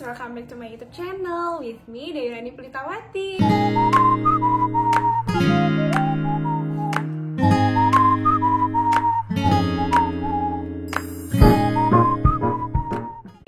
welcome back to my YouTube channel with me, Dayurani Pelitawati.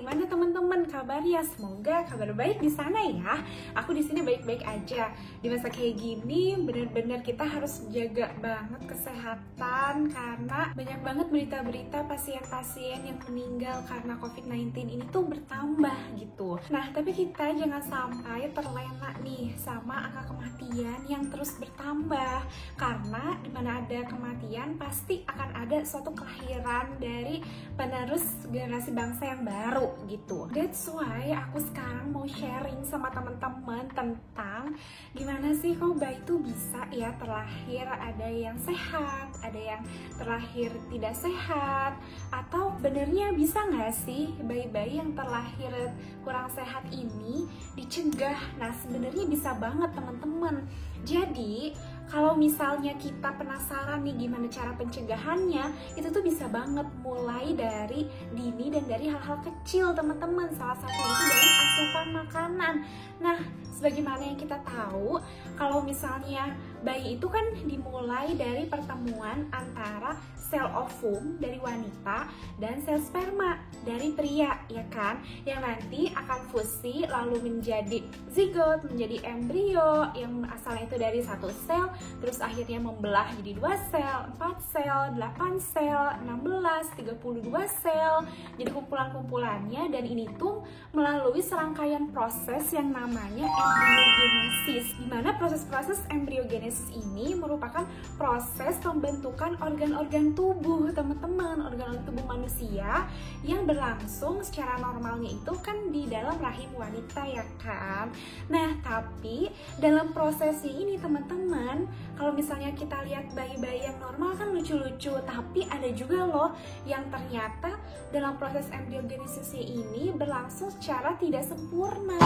Gimana teman-teman kabarnya? Semoga kabar baik di sana ya. Aku di sini baik-baik aja. Di masa kayak gini, bener-bener kita harus jaga banget kesehatan karena banyak banget berita-berita pasien-pasien yang meninggal karena COVID-19 ini tuh bertambah gitu. Nah, tapi kita jangan sampai terlena nih sama angka kematian yang terus bertambah. Karena dimana ada kematian, pasti akan ada suatu kelahiran dari penerus generasi bangsa yang baru gitu. That's why aku sekarang mau sharing sama teman-teman tentang gimana sih kok bayi tuh bisa ya terlahir ada yang sehat, ada yang terlahir tidak sehat, atau benernya bisa nggak sih bayi-bayi yang terlahir kurang sehat ini dicegah? Nah, sebenarnya bisa banget teman-teman. Jadi kalau misalnya kita penasaran nih gimana cara pencegahannya, itu tuh bisa banget mulai dari dini dan dari hal-hal kecil teman-teman. Salah satunya itu dari asupan makanan. Nah, sebagaimana yang kita tahu, kalau misalnya bayi itu kan dimulai dari pertemuan antara sel ovum dari wanita dan sel sperma dari pria, ya kan? Yang nanti akan fusi lalu menjadi zigot, menjadi embrio yang asalnya itu dari satu sel, terus akhirnya membelah jadi 2 sel, 4 sel, 8 sel, 16, 32 sel, jadi kumpulan-kumpulannya. Dan ini tuh melalui serangkaian proses yang namanya embriogenesis, dimana proses-proses embriogenesis ini merupakan proses pembentukan organ-organ tubuh teman-teman, organ tubuh manusia yang berlangsung secara normalnya itu kan di dalam rahim wanita, ya kan? Nah, tapi dalam prosesnya ini teman-teman, kalau misalnya kita lihat bayi-bayi yang normal kan lucu-lucu, tapi ada juga loh yang ternyata dalam proses embriogenesisnya ini berlangsung secara tidak sempurna.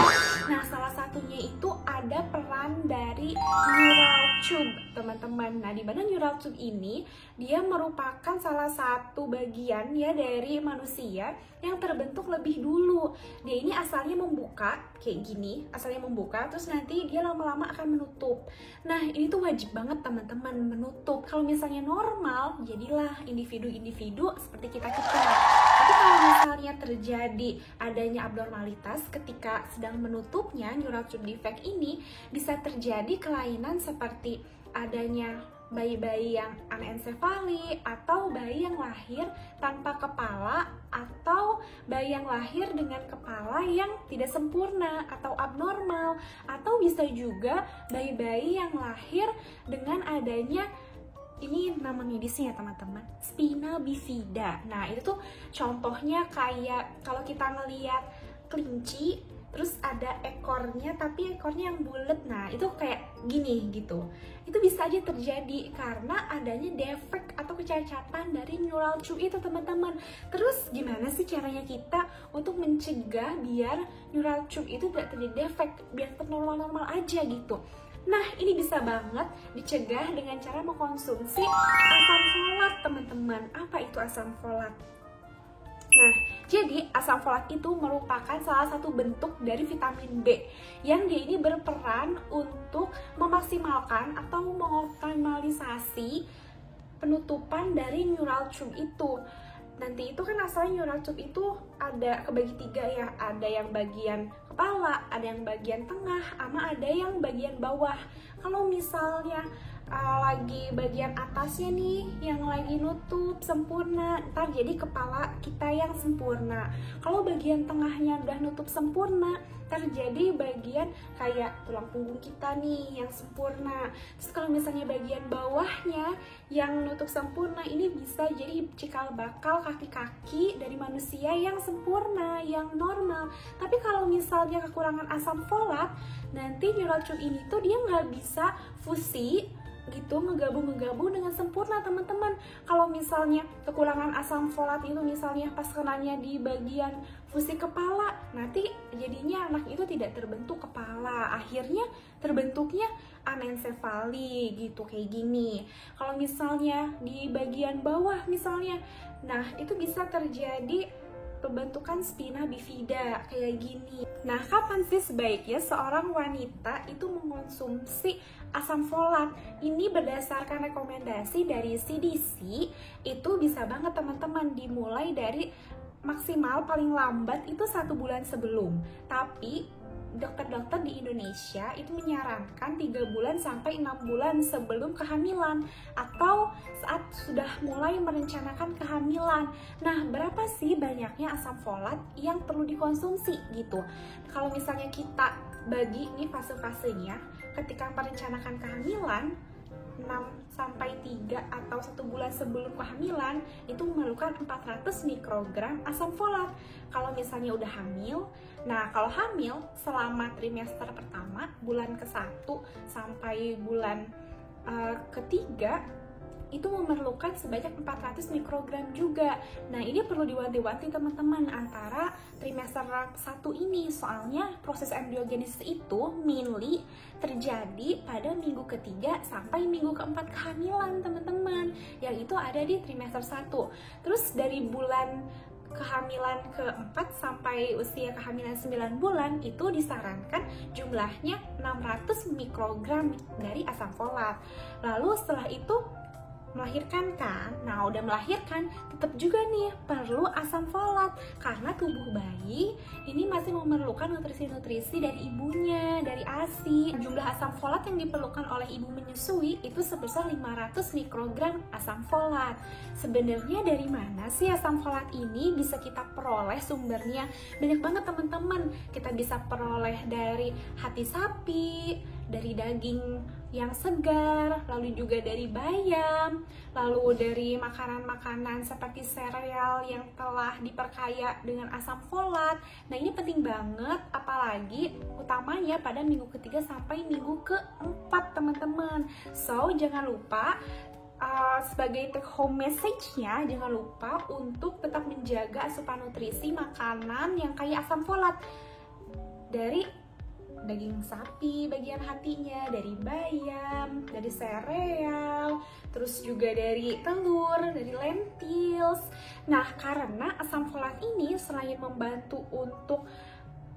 Nah, salah satunya itu ada peran dari neural tube teman-teman. Nah, di mana neural tube ini dia merupakan salah satu bagian ya dari manusia yang terbentuk lebih dulu. Dia ini asalnya membuka kayak gini, asalnya membuka, terus nanti dia lama-lama akan menutup. Nah, ini tuh wajib banget teman-teman menutup. Kalau misalnya normal, jadilah individu-individu seperti kita-kita. Tapi kalau misalnya terjadi adanya abnormalitas ketika sedang menutupnya, neural tube defect ini bisa terjadi kelainan seperti adanya bayi-bayi yang anencefali, atau bayi yang lahir tanpa kepala, atau bayi yang lahir dengan kepala yang tidak sempurna atau abnormal, atau bisa juga bayi-bayi yang lahir dengan adanya, ini nama medisnya ya teman-teman, spina bifida. Nah, itu tuh contohnya kayak kalau kita ngelihat kelinci terus ada ekornya tapi ekornya yang bulat. Nah, itu kayak gini gitu. Itu bisa aja terjadi karena adanya defect atau kecacatan dari neural tube itu teman-teman. Terus gimana sih caranya kita untuk mencegah biar neural tube itu tidak terjadi defect, biar tetap normal-normal aja gitu? Nah, ini bisa banget dicegah dengan cara mengkonsumsi asam folat teman-teman. Apa itu asam folat? Nah, jadi asam folat itu merupakan salah satu bentuk dari vitamin B yang dia ini berperan untuk memaksimalkan atau mengoptimalisasi penutupan dari neural tube itu. Nanti itu kan asalnya neural tube itu ada kebagi 3 ya, ada yang bagian kepala, ada yang bagian tengah, sama ada yang bagian bawah. Kalau misalnya lagi bagian atasnya nih yang lagi nutup sempurna, ntar jadi kepala kita yang sempurna. Kalau bagian tengahnya udah nutup sempurna, ntar jadi bagian kayak tulang punggung kita nih yang sempurna. Terus kalau misalnya bagian bawahnya yang nutup sempurna, ini bisa jadi cikal bakal kaki-kaki dari manusia yang sempurna, yang normal. Tapi kalau misalnya kekurangan asam folat, nanti neural tube ini tuh dia nggak bisa fusi gitu, ngegabung dengan sempurna teman-teman. Kalau misalnya kekurangan asam folat itu misalnya pas kenanya di bagian fusi kepala, nanti jadinya anak itu tidak terbentuk kepala, akhirnya terbentuknya anencefali gitu kayak gini. Kalau misalnya di bagian bawah misalnya, nah itu bisa terjadi pembentukan spina bifida kayak gini. Nah, kapan sih sebaiknya seorang wanita itu mengonsumsi asam folat? Ini berdasarkan rekomendasi dari CDC, itu bisa banget teman-teman dimulai dari maksimal paling lambat itu 1 bulan sebelum. Tapi dokter-dokter di Indonesia itu menyarankan 3 bulan sampai 6 bulan sebelum kehamilan atau saat sudah mulai merencanakan kehamilan. Nah, berapa sih banyaknya asam folat yang perlu dikonsumsi gitu? Kalau misalnya kita bagi nih fase-fasenya, ketika merencanakan kehamilan 6 sampai 3 atau 1 bulan sebelum kehamilan itu memerlukan 400 mikrogram asam folat. Kalau misalnya udah hamil, nah kalau hamil selama trimester pertama, bulan ke-1 sampai bulan ketiga itu memerlukan sebanyak 400 mikrogram juga. Nah, ini perlu diwanti-wanti teman-teman antara trimester 1 ini, soalnya proses embryogenesis itu mainly terjadi pada minggu ketiga sampai minggu keempat kehamilan teman-teman, yang itu ada di trimester 1. Terus dari bulan kehamilan keempat sampai usia kehamilan 9 bulan itu disarankan jumlahnya 600 mikrogram dari asam folat. Lalu setelah itu melahirkan kan? Nah, udah melahirkan tetap juga nih perlu asam folat karena tubuh bayi ini masih memerlukan nutrisi-nutrisi dari ibunya, dari ASI. Jumlah asam folat yang diperlukan oleh ibu menyusui itu sebesar 500 mikrogram asam folat. Sebenarnya dari mana sih asam folat ini bisa kita peroleh sumbernya? Banyak banget teman-teman. Kita bisa peroleh dari hati sapi, dari daging yang segar, lalu juga dari bayam, lalu dari makanan-makanan seperti sereal yang telah diperkaya dengan asam folat. Nah, ini penting banget, apalagi utamanya pada minggu ketiga sampai minggu keempat teman-teman. So, jangan lupa sebagai take home message-nya, jangan lupa untuk tetap menjaga asupan nutrisi makanan yang kaya asam folat dari daging sapi bagian hatinya, dari bayam, dari sereal, terus juga dari telur, dari lentils. Nah, karena asam folat ini selain membantu untuk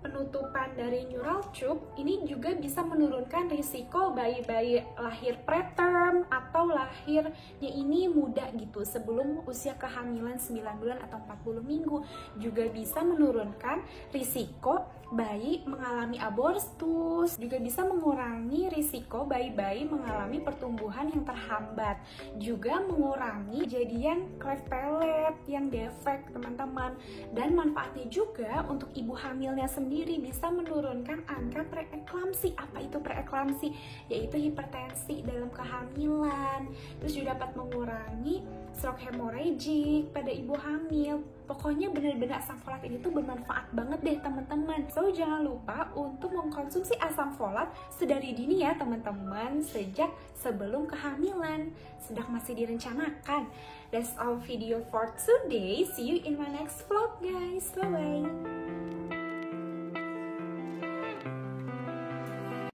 penutupan dari neural tube, ini juga bisa menurunkan risiko bayi-bayi lahir preterm atau lahirnya ini muda gitu sebelum usia kehamilan 9 bulan atau 40 minggu. Juga bisa menurunkan risiko bayi mengalami abortus, juga bisa mengurangi risiko bayi-bayi mengalami pertumbuhan yang terhambat, juga mengurangi kejadian cleft palate yang defect teman-teman. Dan manfaatnya juga untuk ibu hamilnya sendiri, bisa menurunkan angka preeklamsi. Apa itu preeklamsi? Yaitu hipertensi dalam kehamilan. Terus juga dapat mengurangi stroke hemorrhagic pada ibu hamil. Pokoknya benar-benar asam folat ini tuh bermanfaat banget deh teman-teman. So, jangan lupa untuk mengkonsumsi asam folat sedari dini ya teman-teman, sejak sebelum kehamilan, sedang masih direncanakan. That's all video for today. See you in my next vlog guys. Bye-bye.